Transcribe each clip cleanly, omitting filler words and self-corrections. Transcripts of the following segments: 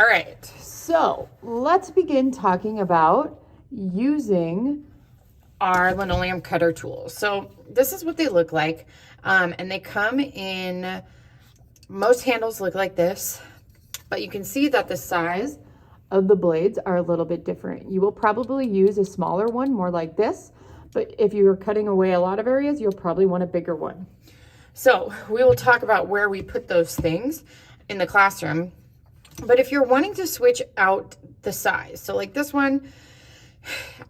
All right, so let's begin talking about using our linoleum cutter tools. So this is what they look like, and they come in, most handles look like this, but you can see that the size of the blades are a little bit different. You will probably use a smaller one, more like this, but if you're cutting away a lot of areas, you'll probably want a bigger one. So we will talk about where we put those things in the classroom. But if you're wanting to switch out the size, so like this one,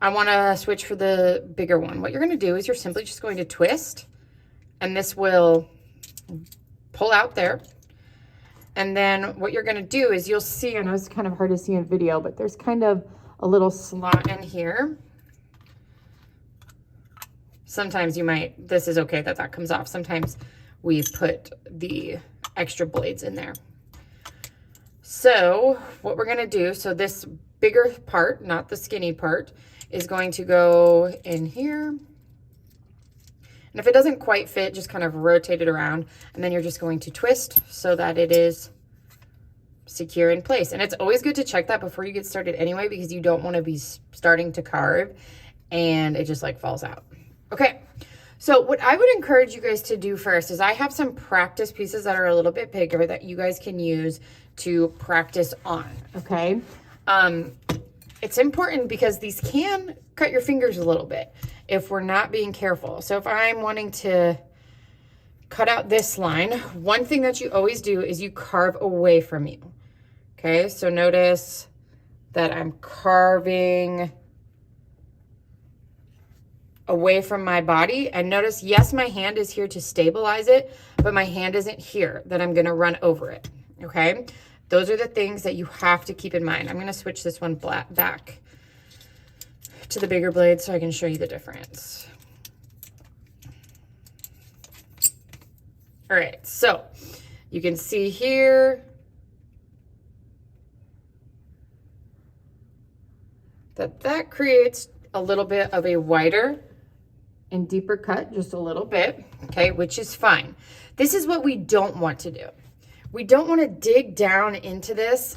I want to switch for the bigger one. What you're going to do is you're simply just going to twist, and this will pull out there. And then what you're going to do is you'll see, I know it's kind of hard to see in video, but there's kind of a little slot in here. Sometimes you might, this is okay that comes off. Sometimes we put the extra blades in there. So what we're going to do, so this bigger part, not the skinny part, is going to go in here. And if it doesn't quite fit, just kind of rotate it around, and then you're just going to twist so that it is secure in place. And it's always good to check that before you get started anyway, because you don't want to be starting to carve and it just like falls out. Okay, so what I would encourage you guys to do first is I have some practice pieces that are a little bit bigger that you guys can use to practice on, okay? It's important because these can cut your fingers a little bit if we're not being careful. So if I'm wanting to cut out this line, one thing that you always do is you carve away from you, okay? So notice that I'm carving away from my body, and notice, yes, my hand is here to stabilize it, but my hand isn't here that I'm gonna run over it, okay? Those are the things that you have to keep in mind. I'm gonna switch this one back to the bigger blade so I can show you the difference. All right, so you can see here that creates a little bit of a wider and deeper cut, just a little bit, okay, which is fine. This is what we don't want to do. We don't want to dig down into this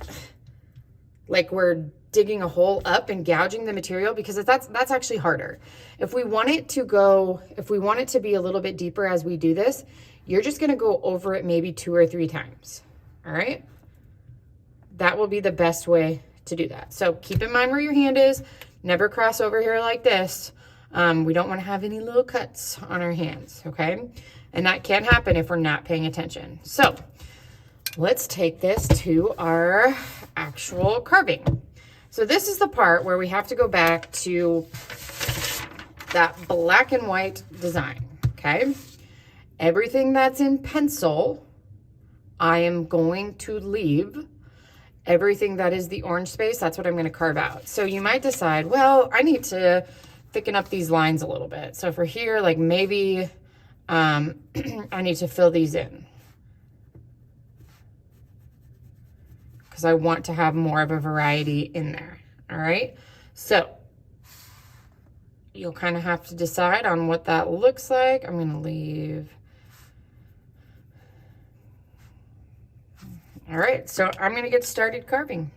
like we're digging a hole up and gouging the material, because that's actually harder. If we want it to be a little bit deeper as we do this, you're just gonna go over it maybe 2 or 3 times, all right? That will be the best way to do that. So keep in mind where your hand is, never cross over here like this. We don't want to have any little cuts on our hands, okay? And that can happen if we're not paying attention. So let's take this to our actual carving. So this is the part where we have to go back to that black and white design, okay? Everything that's in pencil, I am going to leave. Everything that is the orange space, that's what I'm going to carve out. So you might decide, well, I need to thicken up these lines a little bit. So for here, like maybe I need to fill these in, because I want to have more of a variety in there, all right? So you'll kind of have to decide on what that looks like. I'm gonna leave. All right, so I'm gonna get started carving.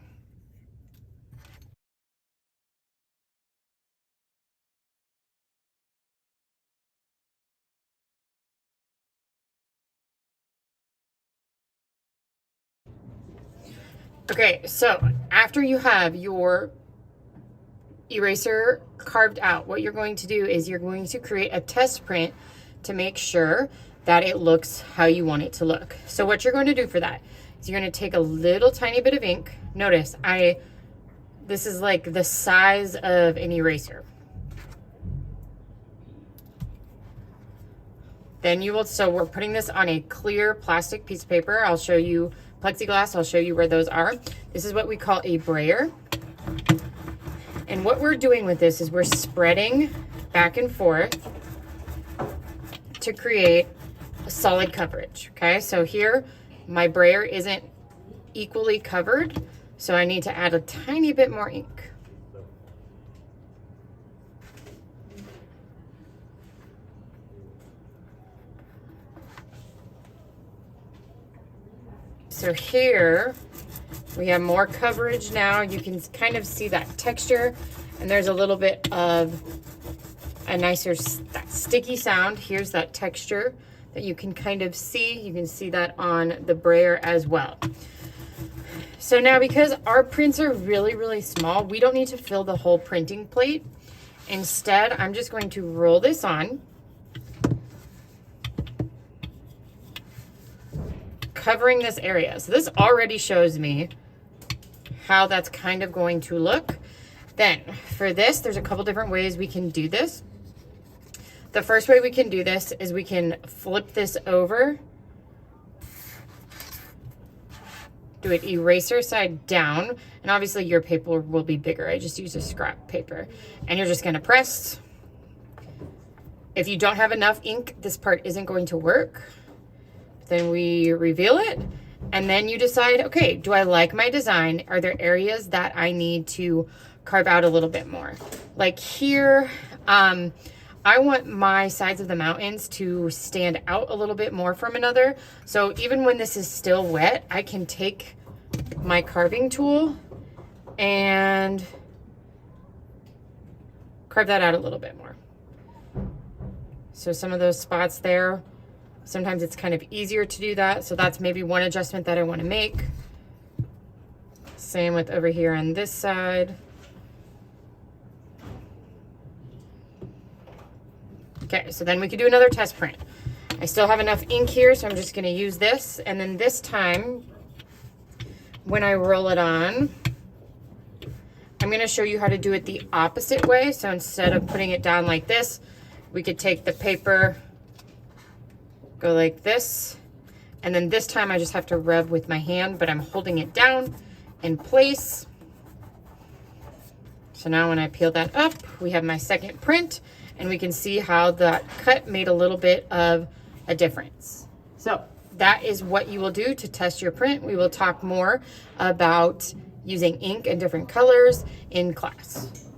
Okay, so after you have your eraser carved out, what you're going to do is you're going to create a test print to make sure that it looks how you want it to look. So what you're going to do for that is you're going to take a little tiny bit of ink. Notice this is like the size of an eraser. Then so we're putting this on a clear plastic piece of paper. I'll show you plexiglass. I'll show you where those are. This is what we call a brayer. And what we're doing with this is we're spreading back and forth to create a solid coverage, okay? So here, my brayer isn't equally covered, so I need to add a tiny bit more ink. So here, We have more coverage now. You can kind of see that texture, and there's a little bit of a nicer that sticky sound. Here's that texture that you can kind of see. You can see that on the brayer as well. So now, because our prints are really, really small, we don't need to fill the whole printing plate. Instead, I'm just going to roll this on, covering this area. So this already shows me how that's kind of going to look. Then for this, there's a couple different ways we can do this. The first way we can do this is we can flip this over, do it eraser side down, and obviously your paper will be bigger. I just use a scrap paper, and you're just gonna press. If you don't have enough ink, this part isn't going to work. Then we reveal it, and then you decide, okay, do I like my design? Are there areas that I need to carve out a little bit more? Like here, I want my sides of the mountains to stand out a little bit more from another. So even when this is still wet, I can take my carving tool and carve that out a little bit more. So some of those spots there, sometimes it's kind of easier to do that. So that's maybe one adjustment that I want to make. Same with over here on this side. Okay, so then we could do another test print. I still have enough ink here, so I'm just gonna use this. And then this time, when I roll it on, I'm gonna show you how to do it the opposite way. So instead of putting it down like this, we could take the paper, go like this, and then this time I just have to rub with my hand, but I'm holding it down in place. So now when I peel that up, we have my second print, and we can see how that cut made a little bit of a difference. So that is what you will do to test your print. We will talk more about using ink and different colors in class.